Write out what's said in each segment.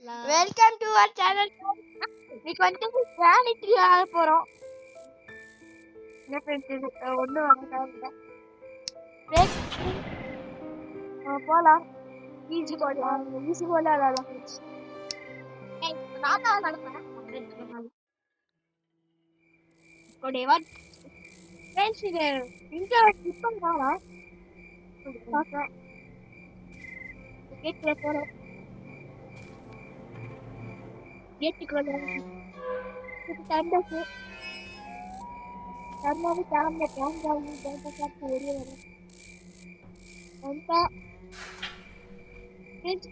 Welcome to our channel. இன்னைக்கு வந்து வேலைக்கு ஆக போறோம். என்ன பேசுறது ஒன்றும் வாங்க போலாம். ஈஸி போடலாம், ஈஸி போல விளாடலாம். நான் தான் நடப்பேன். ஃப்ரெண்ட்ஸ் இது இங்கே இப்போ போகலாம். பார்க்குறேன் கேட்டில் போகிறோம். கேட்டுக்கு தண்டக்கு தர்மாவை கிளம்ப கிளம்பாங்க பார்த்து வெளியே வரும்.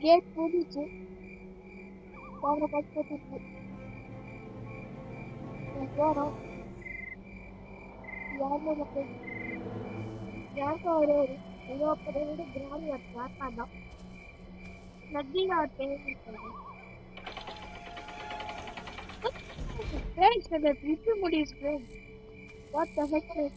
கேட் பூடிச்சு போகிற பட்சத்துக்கு போகிறோம். யாருக்கும் ஒரு 20 கிராமி வரலாம். நதியில் அவர் பேர் Friends, the people mood is great. What the heck is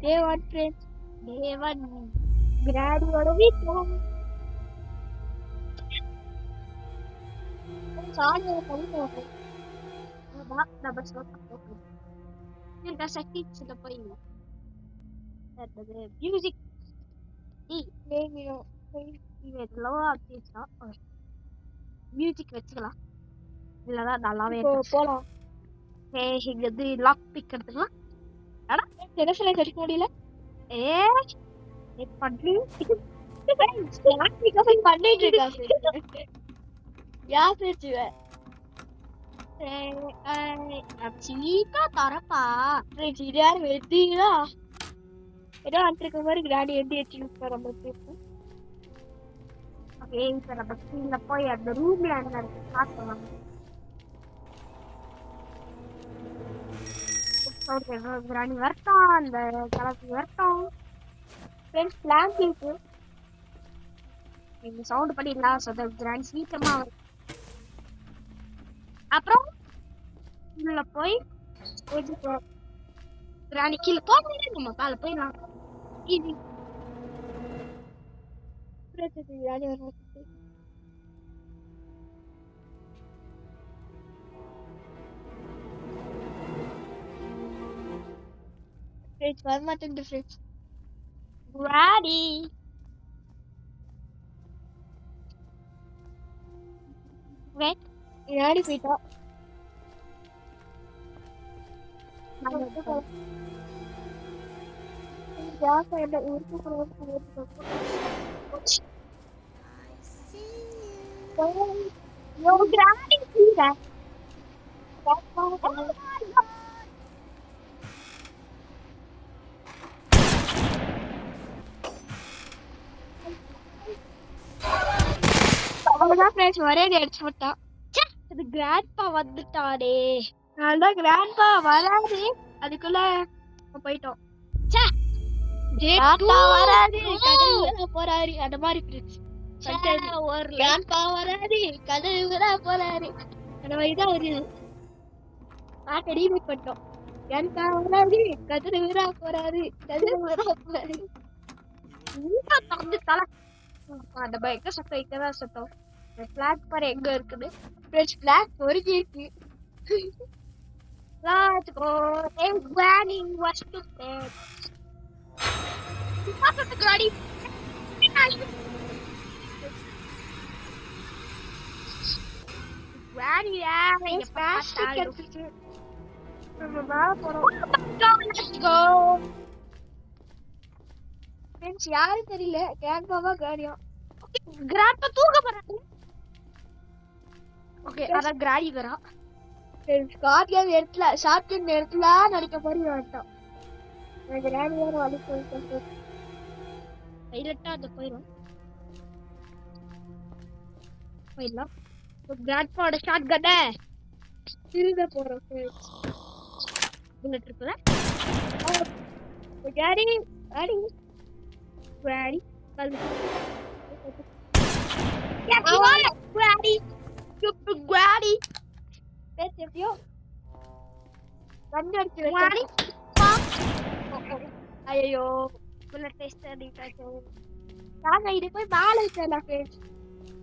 Day one, friends. Day one. Graduate weekend. Sorry, music. Music வச்சுக்கலாம். இல்லதான் நல்லாவே போலாம். இங்க வந்து லாக் பிக் எடுத்துக்கலாம். என்ன கடிக்க முடியல. பண்ணி பண்ணிட்டு இருக்கா. யார் பேசுவேன் சீட்டா தரப்பா யார் வெட்டிங்களா ஏதோ அன்றைக்கு மாதிரி கிராடி எட்டி வச்சுட்டு நம்ம பேசுவோம். ஓகே இப்போ நம்ம கீழே போய் அந்த ரூம்ல என்ன பார்க்கலாம். கிராணி வரட்டும், அந்த கலப்பு வரட்டும். ஃப்ரெண்ட்ஸ் பிளான் இருக்கு. இந்த சவுண்ட் பண்ணிடலாம். ஸோ கிராணி சீக்கிரமா வரும். அப்புறம் உள்ள போய் கிராணி கீழே போக நம்ம காலை போயிடலாம். ஈஸி கிராணி வர ஃப்ரெண்ட்ஸ் வரமாட்டேன். ஃப்ரெண்ட்ஸ் கிராணி கிராணி போயிட்டா. ஒரே அடிச்சு விட்டான். கிராண்ட்பா வந்துட்டானே. அதான் கிராண்ட்பா வராது, அதுக்குள்ள போயிட்டோம். போறாரு அந்த மாதிரி ஒரு கிராண்ட்பா வராது, கதவு போறாரு அந்த மாதிரிதான் ஒரு பாட்டை ரீமேக் பண்ணிட்டோம். கிராண்ட்பா வராது, கதவு போறாரு, கதவு போறாரு. அந்த பைக்க சத்தம் வைக்கதான் சத்தம். பிளாக் பாரு எங்க இருக்குது. பிளாக் ஒருங்கி இருக்கு. Let's go. Hey, Granny, what's the bed? What's the Granny? Granny, let's go. Friends, யாரும் தெரியல. கிராண்ட்பாவா கிராணியா? கிராண்ட்பா தூங்க போறாங்க. ஓகே, அத கிராணி வரா. ஸ்காட்கன் எடுத்துல ஷாட்கன் எடுத்துல நடிக்க போறீங்க வந்துட்டோம். கிராணி வேற வலி போயிட்டு பைலட்டா அந்த போயிடும். போயிடலாம். கிராண்ட்பாவோட ஷாட்கன்னை திருட போறோம். புல்லட் இருக்குல்ல daddy daddy daddy daddy daddy பேசியோ கண்ணு அடிச்சு டாடி ஐயோ புல்லட் டெஸ்ட் அடிக்காதோ நாங்க இது போய் மேல வச்சலாம் ஃப்ரெண்ட்ஸ்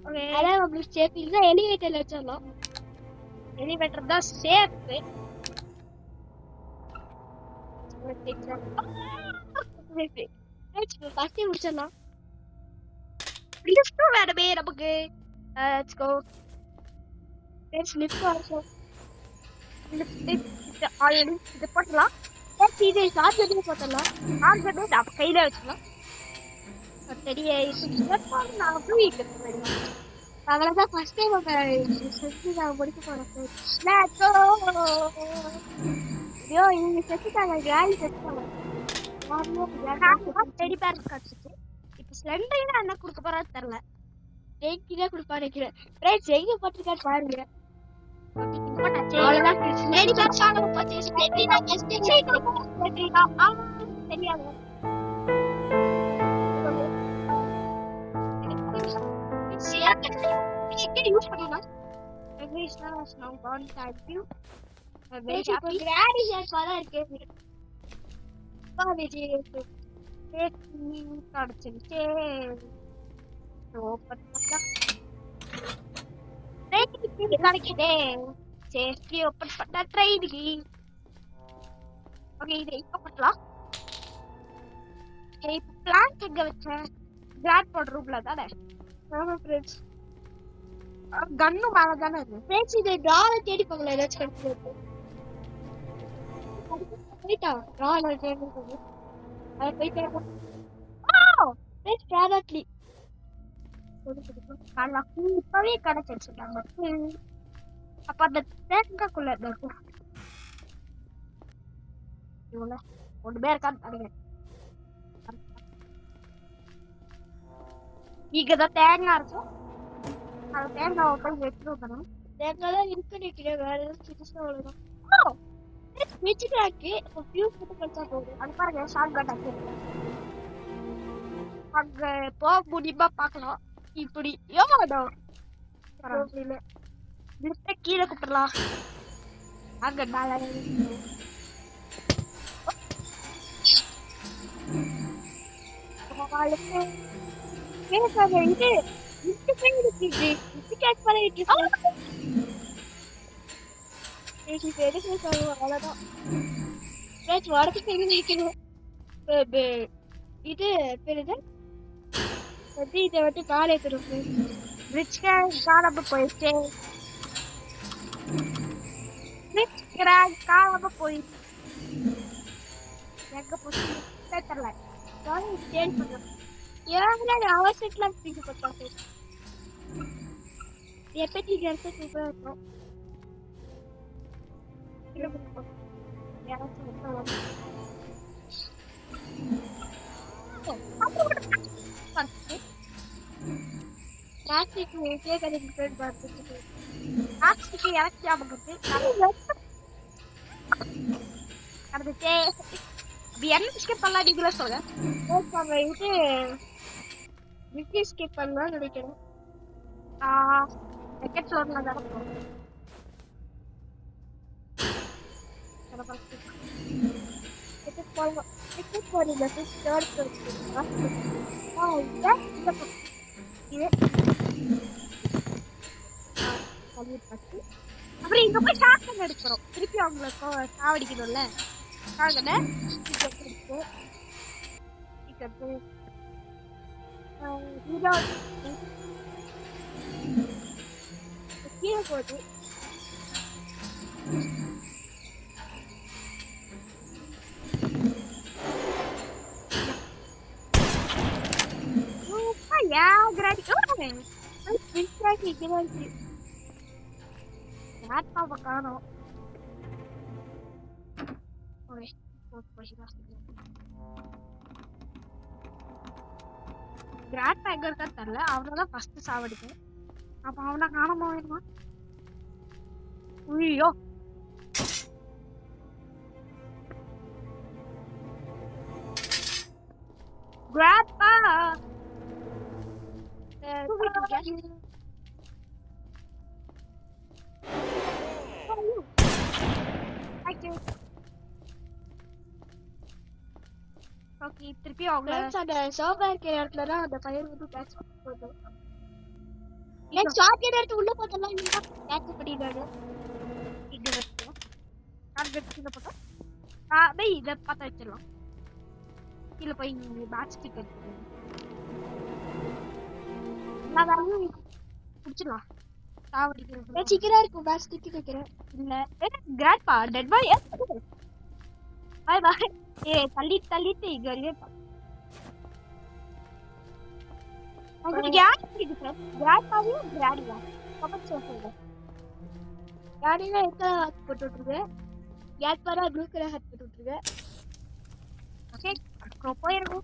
ஓகே அதான் உங்களுக்கு சேஃப் இல்ல எலிவேட்டர்ல வச்சலாம் எலிவேட்டர் தான் சேஃப் ஃபர்ஸ்ட் முடிச்சிடலாம் லிஃப்ட் வேணுமே நமக்கு let's go let's lift also lift already இது போடலாம் லெட்ஸ் இது சார்ஜர் போடலாம் சார்ஜர் நம்ம கையில வச்சுக்கலாம் தெரிய நான் வீட்டுல போயிடுவேன் அவ்வளவுதான் ஃபர்ஸ்ட் டைம் செஞ்சு நான் முடிக்க போறேன் ஐயோ இவங்க செத்துட்டாங்க கேலி செத்துட்டாங்க டெடி பேர் கிடைச்சிச்சு இப்ப ஸ்லெண்டரினா என்ன கொடுக்க போறான்னு தெரியல ஜெயிக்கிட்டே கொடுப்பா நினைக்கிறேன் ஃப்ரெண்ட்ஸ் எங்க போட்டிருக்காரு பாருங்க அவ்வளவுதான் டெடி பேர் சாணம் போச்சு ஸ்லெண்டரினா பெஸ்ட் ஸ்லெண்டரினா தெரியாது யூஸ் பண்ணலாம் every star has now gone thank you I'm very happy granny share பாதா இருக்கு பாவிஜி சேஃப்டி கடச்சிருச்சே ஓபன் பண்ணா சேஃப்டி கிடைக்குதே சேஃப்டி ஓபன் பண்ணா ட்ரைனிங் ஓகே இதை இப்ப பண்ணலாம் ஓகே இப்போ பிளான் எங்க வச்சேன் கிராட் போட் ரூம்ல தானே ஆமா ஃப்ரெண்ட்ஸ் கன்னு மேல தானே இருக்கு ஃப்ரெண்ட்ஸ் இது டிரால தேடி போகல ஏதாச்சும் கிடைச்சிருக்கு போயிட்டா டிரால தேடி போகுது அதை போய் தேட ஃப்ரெண்ட்ஸ் கேரட்லி நல்லா இப்பவே கிடைச்சிருச்சு நமக்கு அப்ப அந்த தேங்காய்க்குள்ள இருக்கும் இவ்வளோ ஒன்றுமே இருக்கான்னு நினைக்கிறேன் இங்கதான் தேங்காய் இருக்கும் அது தேங்காய் போய் எடுத்துட்டு வரணும் தேங்காய் தான் இருக்கு நினைக்கிறேன் வேற ஏதாவது சிறுசா அவ்வளவுதான் வச்சுட்டாக்கு ஃபியூஸ் மட்டும் கிடைச்சா போதும் அது பாருங்க ஷார்ட் கட் ஆக்கி அங்க போக முடியுமா பார்க்கலாம் இப்படி எவ்வளோ கீழே கூப்பிடலாம் அங்க மேல இது இதை விட்டு காலை திருப்பி காலப்ப போயிடுச்சு காலப்ப போயிடுச்சு எங்க போச்சு தெரியல சேஞ்ச் பண்ணலாம் ஏன் அவசரத்துல தூக்கி போட்டாங்க எப்படி எடுத்து சூப்பரா இருக்கும் நினைக்கிறேன் செகண்ட் ஃப்ளோர்ல தான் இருக்கும் அப்புறம் இங்க போய் ஷார்ட் எடுக்கிறோம் திருப்பி அவங்களுக்கு சாவடிக்கணும்ல கீழே போகுது காணும் கிராட் எங்க இருக்கான்னு தெரியல அவனதான் ஃபர்ஸ்ட் சாவடிக்கும் அப்ப அவனை காணாம போயிடுவான் ஐயோ grandpa ஓகே திருப்பி அவங்க அந்த சோஃபா இருக்கிற இடத்துல தான் அந்த ஃபயர் வந்து கேட்ச் பண்ணுது. ஏன் ஷார்ட் எடுத்து உள்ள போதெல்லாம் நீங்க கேட்ச் பண்ணிடுறாங்க. இங்க வச்சுக்கலாம் டார்கெட் கீழே போட்டோம் பை இதை பார்த்து வச்சிடலாம் கீழே போய் பேட்ச் ஸ்டிக் எடுத்துக்கலாம் எல்லா வேலையும் பிடிச்சிடலாம் சாவடிக்கிறது சீக்கிரம் இருக்கும் பேட்ச் ஸ்டிக் வைக்கிறேன். இல்ல கிராண்ட்பா டெட் பாய் பாய் பாய் தள்ளிட்டு இங்க வரையும் உங்களுக்கு யாரு பிடிக்கும் சார் கிராண்ட்பாவையும் கிராடியா கமெண்ட் சொல்லுங்க யாரையும் எத்தனை ஹாட் போட்டு விட்டுருங்க. கேட் பாரா ப்ளூ கலர் ஹாட் போட்டு விட்டுருங்க. ஓகே போயிருங்க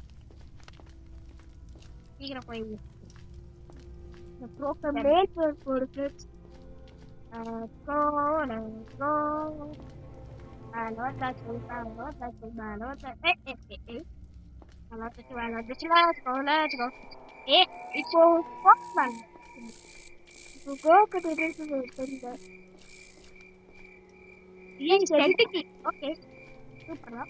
சீக்கிரம் போயிருங்க ப்ரோக்ராம் மேல் ஒரு பிளேட் இப்போ ஓகே சூப்பரா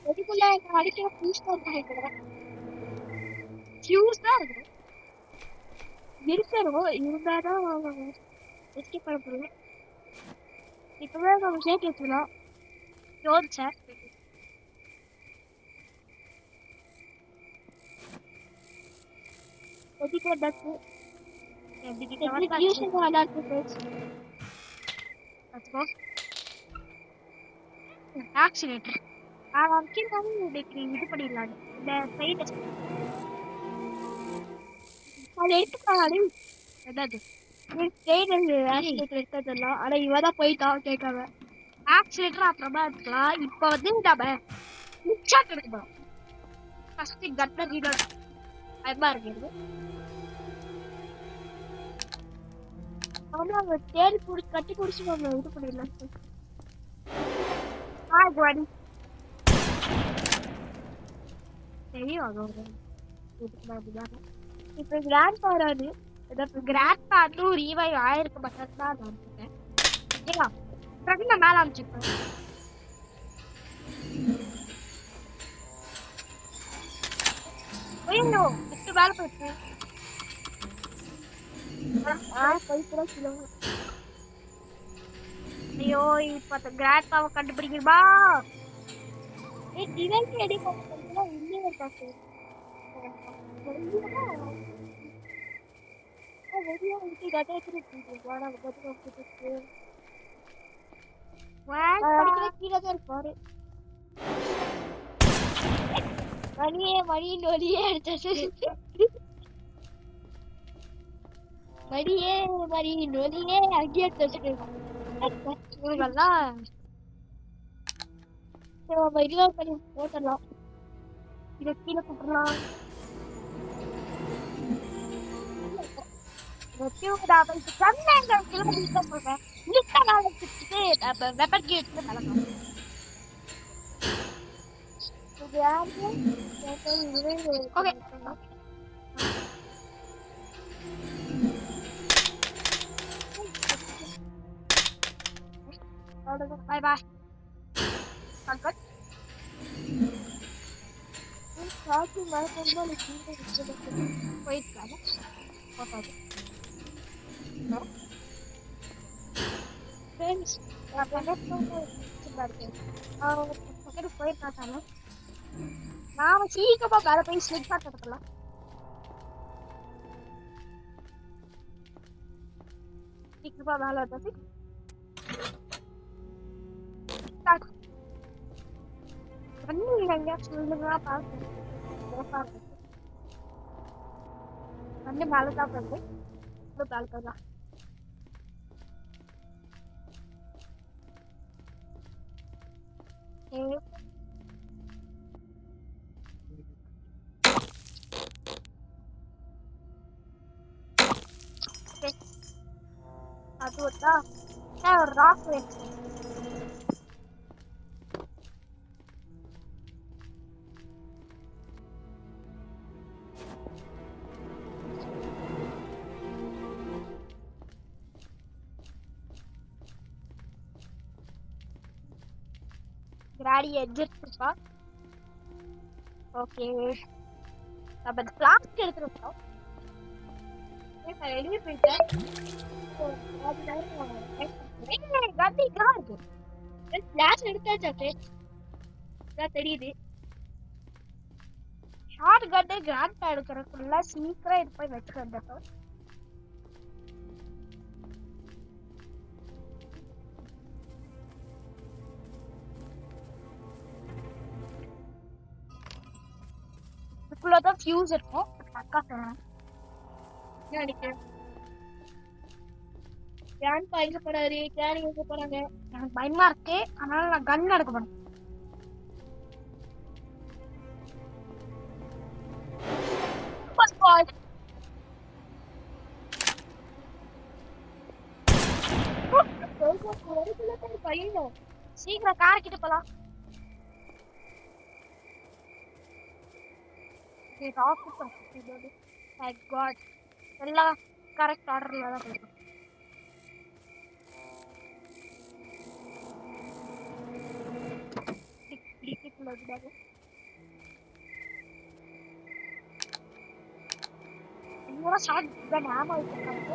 எதுக்குள்ள அடிக்கிற ஃபியூஸ் தான் கேட்குறேன். ஃபியூஸ் தான் இருக்கு இருக்கணும் இருந்தாதான் எஸ்கேப் பண்ண போகிறேன். இப்போவே நம்ம சேர்த்து வச்சுக்கலாம். யோர் சார் எதுக்கு டக்கு எப்படி யூஸிங் அலார்ட் பேஜ் ஆக்சிலேட்டர் இது பண்ணிடலாம் இந்த சைடு அதை எடுத்துக்காடு ஏதாவது எடுத்ததெல்லாம் ஆனா இவதான் போயிட்டான் கேட்காம ஆக்சிலேட்டர் அப்புறமா எடுத்துக்கலாம் இப்போ வந்து நம்ம முச்சாட் எடுக்கணும் ஃபர்ஸ்ட் கட்ல ரீலோட் பயமா இருக்கிறது ஆனா அவங்க தேடி கட்டி குடிச்சு நம்ம இது பண்ணிடலாம். தெரியும் இப்ப கிராண்ட் பாராது கிராண்ட் பார்ட்டும் ரீவைவ் ஆயிருக்க பட்சம் தான் நான் இருக்கேன் ஏங்க பிரகன மேல அனுப்பிச்சிருக்கேன் ஐயோ எட்டு வேலை போயிட்டு ஐயோ இப்ப கிராண்ட் பாவை கண்டுபிடிக்கிறமா டிவைஸ் ரெடி பண்ணா இன்னும் ஒரு காசு வெளியே வந்து கதை கீழே தான் இருப்பாரு. மணியே நொலியே அடிச்சாச்சு. மணியே நொலியே அங்கேயே அடிச்சாச்சு. இவங்கெல்லாம் ரிலோட் பண்ணி போட்டலாம். இதை கீழே போட்டுடலாம் Bye bye. Uncle. Wait, brother. What are you? No. Friends, I'm going to go to the நான் சீக்கிரமா வேற போய் ஸ்லிப் ஷாட் எடுக்கலாம். சீக்கிரமா வேலை எடுத்து எங்கேயா சொல்லுங்களா பார்த்து வந்து மேலே தான் வந்து தான் அது ஒரு ராக் கிராடி எஜ்ஜிருப்பா. ஓகே நம்ம பிளாஸ்டிக் எடுத்துருக்கோம். வெளியே போயிட்டேன். கத்தி இங்கதான் இருக்கு. ஃபிளாஷ் எடுத்தாச்சா தெரியுது. ஷார்ட் கட்டு கிராண்ட் எடுக்கிறதுக்குள்ள சீக்கிரம் இது போய் வச்சுட்டு வந்துட்டோம். இதுக்குள்ளதான் ஃபியூஸ் இருக்கும். அக்கா சொன்னேன் நினைக்கிறேன். கிராண்ட்பா எங்க போறாரு? கிராணி எங்க போறாங்க? எனக்கு பயமா இருக்கு. அதனால நான் கன் எடுக்க போறேன். சீக்கிரம் கார் கிட்ட போலாம். எல்லாம் கரெக்ட் ஆர்டர்ல தான் போயிருக்கோம். என்னோட ஷார்ட் கன் ஆமா வச்சிருக்காங்க.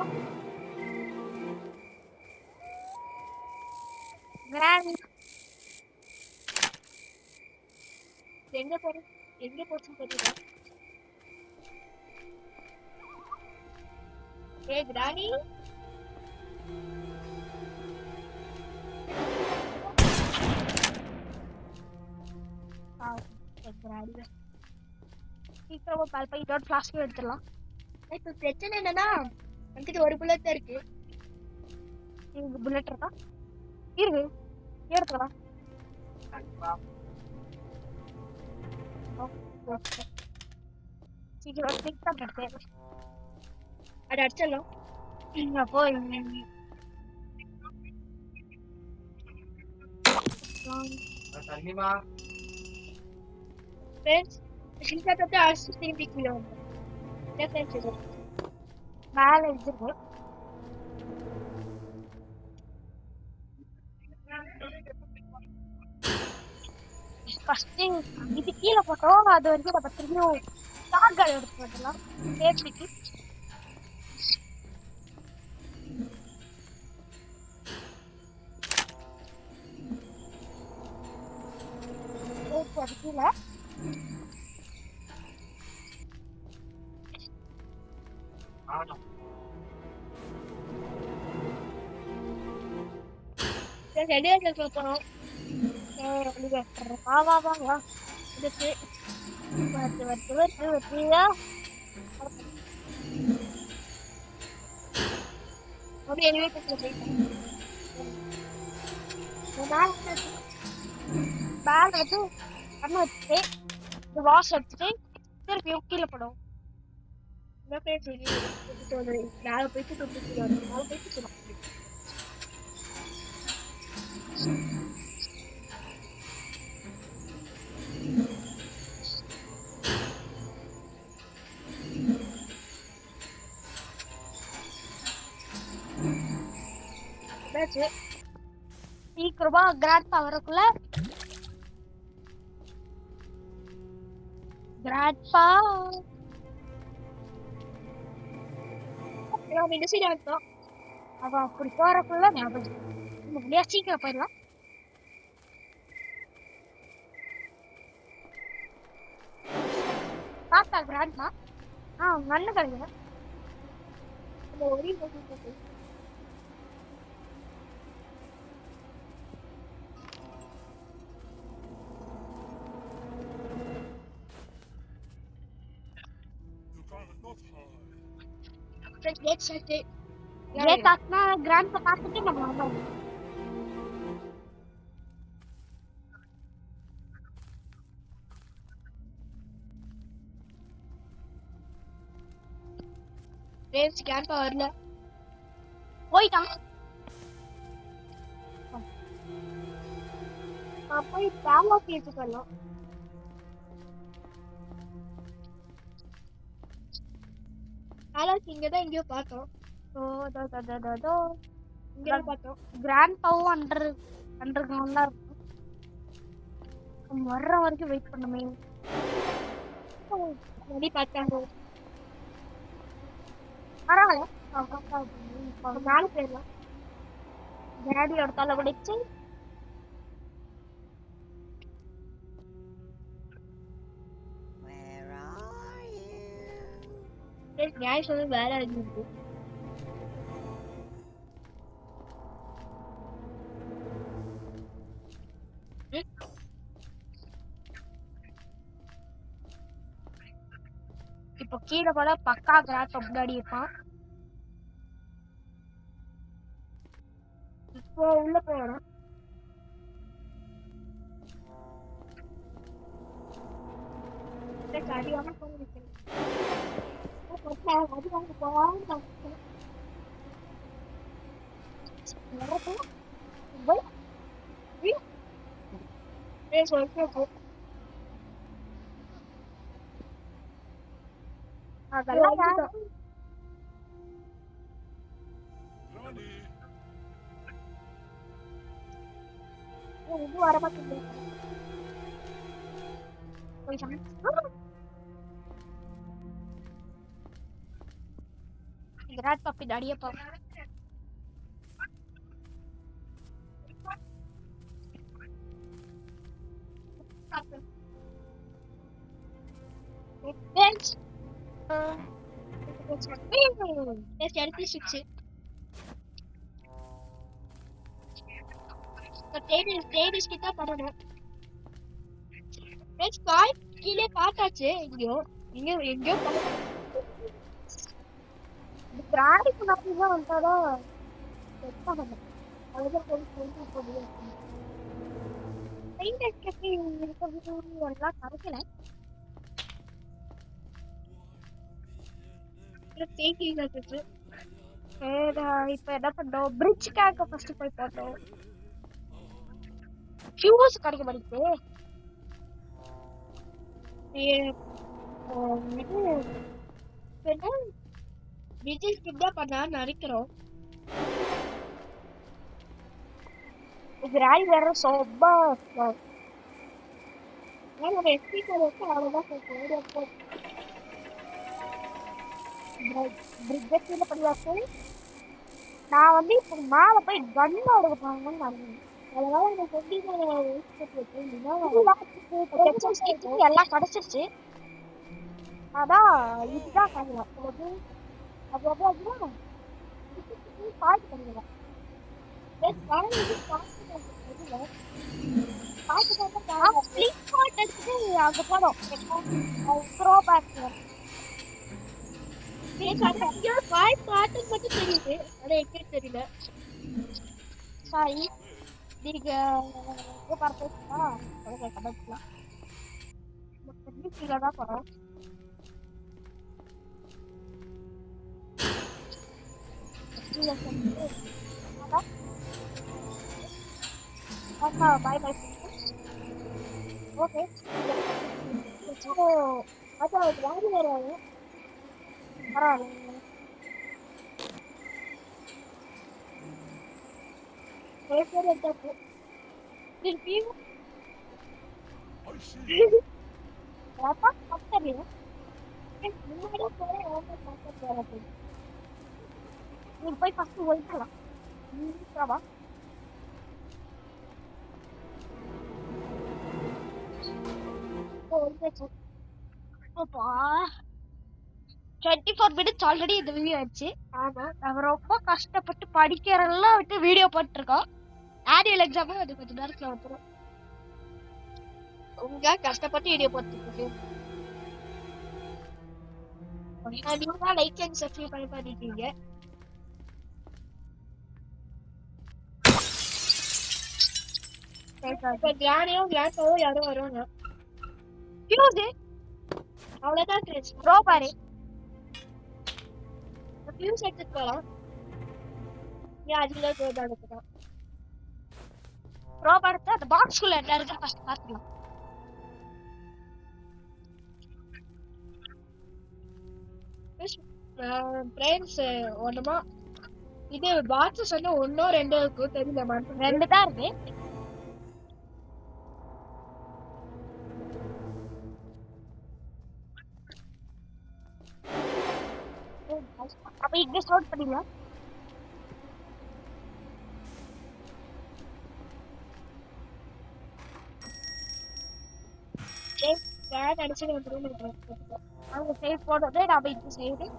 எங்க போச்சுன்னு தெரியல. கிராணி சீக்கிரமா பால் போய் இன்னொரு பிளாஸ்டிக் எடுத்துடலாம். இப்ப பிரச்சனை என்னன்னா வந்துட்டு ஒரு புல்லட் தான் இருக்கு. இங்க புல்லட் இருக்கா? இருக்கு, எடுத்துக்கலாம். சீக்கிரம் டிக்டாக் எடுத்து அதை அடிச்சிடலாம். இங்க போய் மேல இருக்கு. ஃபர்ஸ்ட் இது கீழே போட்டோம். அது வரைக்கும் நம்ம திரும்பியும் ஷாட்கன் எடுத்து வந்துடலாம் சேஃப்டிக்கு. அது கீழே போறோம். வா வா வா இதுக்கு வருது வருது வருது வருதுயா. ஒரு எலிவேட்டர்ல போயிட்டேன். பேக் வந்து கண்ணு வச்சுட்டு இந்த வாஷ் எடுத்துட்டு திருப்பி கீழே போடும். என்ன பேர் சொல்லி மேல போயிட்டு தொட்டு மேல போயிட்டு சீக்கிரமா கிராண்ட் வரக்குள்ள கிராண்ட்பா இந்த சைடு வந்துட்டோம். அவன் அப்படி போறக்குள்ள ஞாபகம் சீக்கிரம் போயிடலாம். பார்த்தா கிராண்ட்மா மண்ணு கிடையாது. ஒரே கிராண்ட்பா பார்த்துட்டு நம்ம வந்தோம். கிராண்ட்பா வரல, போயிட்டான். போய் பேலா கேட்டு பண்ணோம். பேலாஸ் இங்கதான் எங்கேயோ பார்த்தோம். இங்கதான் பார்த்தோம். கிராண்ட்பாவும் அண்டர் கிரவுண்ட்ல இருக்கும். வர்ற வரைக்கும் வெயிட் பண்ணுமே. மணி பார்த்தாங்க பரவாயில்ல, மேல போயிடலாம். டேடியோட தலை பிடிச்சு நியாயம் சொல்லி வேலை இருந்துருக்கு. இப்போ கீழே போல பக்கா கிராஸ் முன்னாடி இருப்பான். இப்போ உள்ள போகணும். சரியான அதெல்லாம் இது வர மாட்டேங்குது. கிராட் பப்பி டாடியே பாப்பா. கீழே பார்த்தாச்சு. எங்கயோ எங்கயோ எங்கயோ கிராடிக்கு அப்படிதான் வந்தாதான் எல்லாம் கிடைக்கல. இப்ப என்ன பண்ணோம், பிரிட்ஜுக்காக ஃபர்ஸ்ட் போய் போட்டோம். ஃபியூஸ் கிடைக்க மாட்டேங்குது. நினைக்கிறோம். கிராடி வேற சோபா பிரிட்ஜெட்ல பண்ணியாச்சு. நான் வந்து இப்போ மேல போய் கன் எடுப்பாங்கன்னு நினைக்கிறேன். எல்லாம் கிடைச்சிருச்சு. அதான் இதுதான் பண்ணலாம். அது அப்படின்னா பாட்டு பண்ணிடலாம். அங்க போனோம் பாட்டு மட்டும் தெரியுது. ஆனா எங்க தெரியல. சாரி நீங்க பார்த்துக்கலாம். போறோம். பாய் பாய். ஓகே பரவாயில்ல. நீங்க போய் ஃபர்ஸ்ட் ஒழிக்கலாம். அப்பா 24 minutes ஆல்ரெடி இந்த வீடியோ ஆச்சு. ஆமா, நம்ம ரொம்ப கஷ்டப்பட்டு படிக்கிறதெல்லாம் விட்டு வீடியோ போட்டுருக்கோம். ஆனுவல் எக்ஸாமும் அது கொஞ்சம் நேரத்துல வந்துடும். உங்க கஷ்டப்பட்டு வீடியோ போட்டுருக்கு. நீங்க லைக் அண்ட் சப்ஸ்கிரைப் பண்ணி பண்ணிட்டீங்க. இப்ப கிரானியும் கிராண்டோ யாரோ வருவாங்க. ஃபியூஸ் அவ்வளவுதான் கிரேஸ். ப்ரோ பாரு ஃபியூஸ் எடுத்துட்டு போலாம். ஏன் அதுல கோட் எடுத்துக்கலாம். ப்ரோ பாருங்க அந்த பாக்ஸ்க்குள்ள என்ன இருக்கு ஃபர்ஸ்ட் பாத்துக்கலாம். ஃப்ரெண்ட்ஸ் ஒண்ணுமா இது பாக்ஸ் சொன்னா ஒன்னோ ரெண்டோ இருக்கும் தெரியல. ரெண்டு தான் இருக்கு. அப்ப இங்க ஸ்டார்ட் பண்ணிடலாம். கேன் அடிச்சு வந்துடும். அவங்க சேவ் போடுறது நாம இந்த சைடு.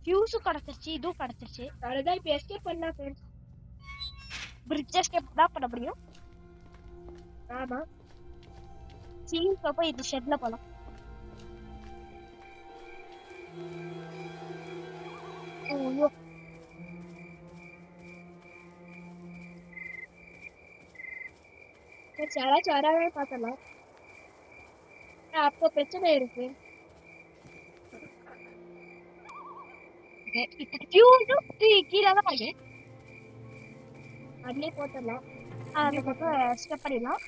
ஃபியூஸும் கிடைச்சிருச்சு, இதுவும் கிடைச்சிருச்சு. அதுதான் இப்ப எஸ்கேப் பண்ணா ஃப்ரெண்ட்ஸ். பிரிட்ஜ் எஸ்கேப் தான் பண்ண முடியும். ஆமா சீலிங் போய் இந்த ஷெட்ல போலாம். ஐயோ யாராச்சும் வராவே பார்த்தலாம். அப்போ பிரச்சனை இருக்கு. கீழே தான் இருக்கு. அதுலயே போட்டுடலாம். அந்த பக்கம் ஸ்டெப் பண்ணிடலாம்.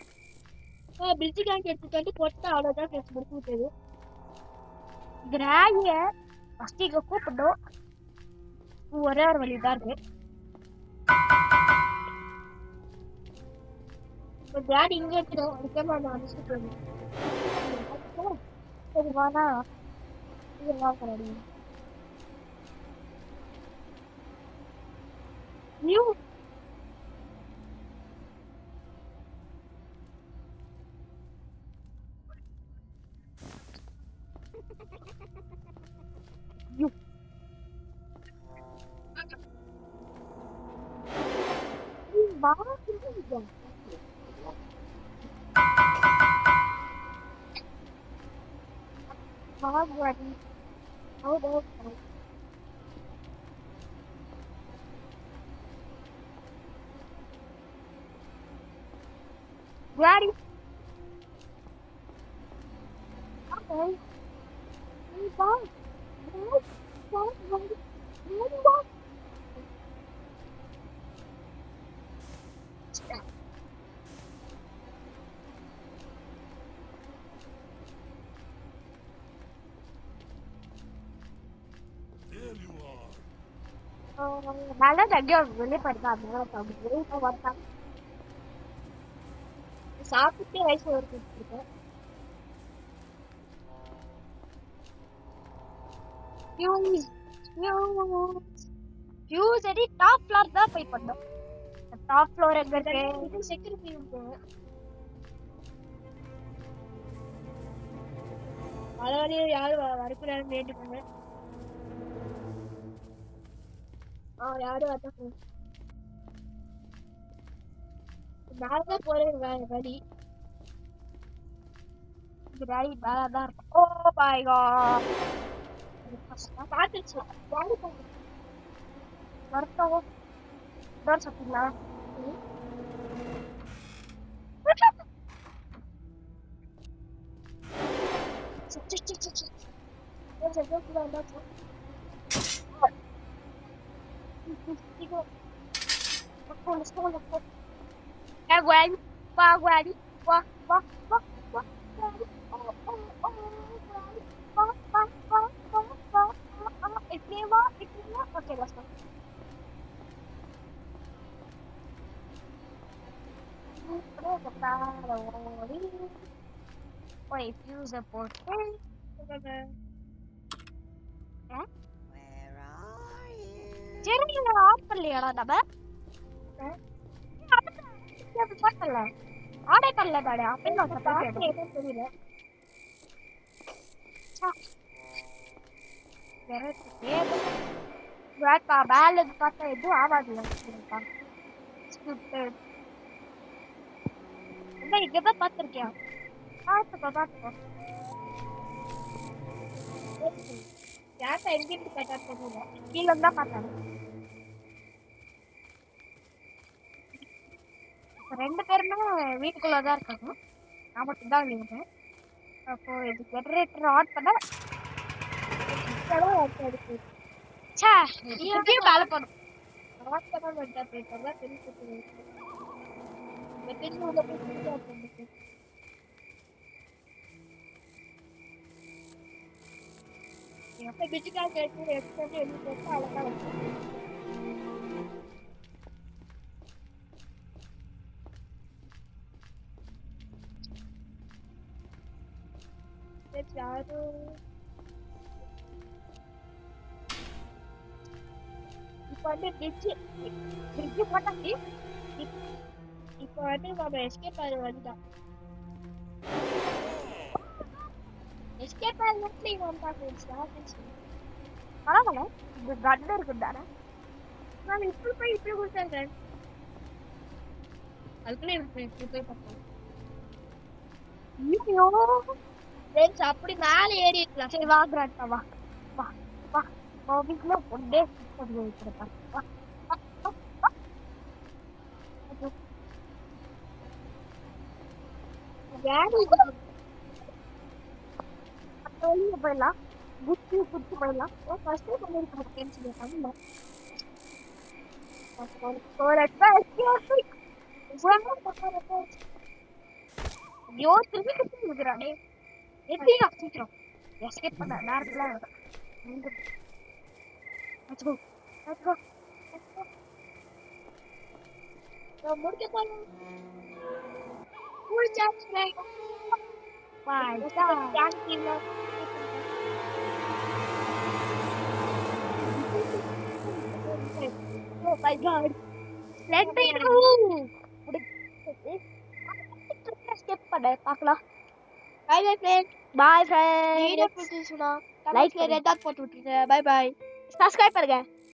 பிரிட்ஜ் கேங்க் எடுத்துட்டு வந்து போட்டா அவ்வளவுதான் ஃப்ரெண்ட்ஸ், முடிச்சு விட்டது. கிராய ஃபர்ஸ்ட் இங்க கூப்பிட்டோம். ஒரே ஒரு வழிதான் இருக்கு. இப்போ கிராடி இங்க எடுத்துடும். அதுக்கேமா நான் அனுப்பிச்சுட்டு சரி வாடா, இது வாங்க. New Daddy. Okay. Hey, Bob. Malah lagi boleh pada mana tahu boleh tahu apa. சாப்பிட்டு ரைஸ் வறுத்துருக்கேன். ஃபியூஸ் அடி டாப் ஃப்ளோர் தான் போய் பண்ணோம். டாப் ஃப்ளோர் எங்க இருக்கு? இது செக்யூரிட்டி ரூம் போங்க. அதனாலே யாரும் வரக்கூடாதுன்னு வேண்டிக்கோங்க. யாரும் வரக்கூடாது. நான் போறேன் வழி. Right, bad. Oh my god. பாத்துச்சு. யாரு பாத்து? வரட்டும். Door சாப்பிடலா? Okay, let's go. Wait, fuse the port. Where are you? சரி நீங்க ஆட் பண்ணலையாடா நம்ம? அது பண்ணல. ஆடே பண்ணல தாடா. அப்ப நான் ஏதோ தெரியல. வேட்டா பேலன்ஸ் பார்த்தா எதுவும் ஆகாதுல்ல. ஸ்கிரிப்டட். என்ன இங்கதான் பார்த்திருக்கியா? பார்த்துக்கோ. யார்கிட்ட எங்கிட்டு கேட்டா தெரியல. கீழே தான் பார்த்தாங்க. ரெண்டு பேருமே வீட்டுக்குள்ளதான் இருக்காங்க. நான் மட்டும் தான் வெளியே. அப்போ இது ஜெனரேட்டர் ஆன் பண்ண வேலை பண்ணும். ஆன் பண்ண மாட்டேன். தெரிஞ்சு உள்ள போய் எப்ப பிச்சுக்காக கேட்டு எடுத்து எழுதி போட்டு அழகா வச்சு யாரு இப்போ வந்து பிரிட்ஜ் போட்டாச்சு. இப்போ வந்து நம்ம எஸ்கேப் ஆகி வந்துட்டோம். எஸ்கேப் ஆகி வந்து வந்தாங்க. பரவாயில்ல, இது கன் இருக்குது தானே. நான் இப்படி போய் இப்படி கொடுத்தாங்க. அதுக்குள்ளே இப்படி போய் பார்த்தோம். ஐயோ, ஃப்ரெண்ட்ஸ் அப்படி மேலே ஏறி இருக்கலாம். சரி வா கிராண்டா, வா வா வா. ஆபீஸ்ல ஒன்றே பண்ணி வைக்கிறேன். வா வா வா, வா. அப்ப வெளியே போயிடலாம், குச்சி குச்சி போயிடலாம். ஃபர்ஸ்ட் பண்ணிருக்கோம் ஃப்ரெண்ட்ஸ் பண்ணல. ஒரு ஐயோ, திரும்பி திரும்பி இருக்கிறானே. எப்படியா சீக்கிரம் எஸ்கேப் பண்ண நேரத்துல. Let's go, let's go, let's go. நான் முடிக்க போறேன். முடிச்சாச்சு. Bye. Thank you. Oh my god. Let me go. Escape பண்ண பார்க்கலாம். Bye bye friends. Bye video friends. பிடிச்சிருச்சுனா Like like red dot போட்டு விட்டுருங்க. By by. Subscribe பண்ணுங்க.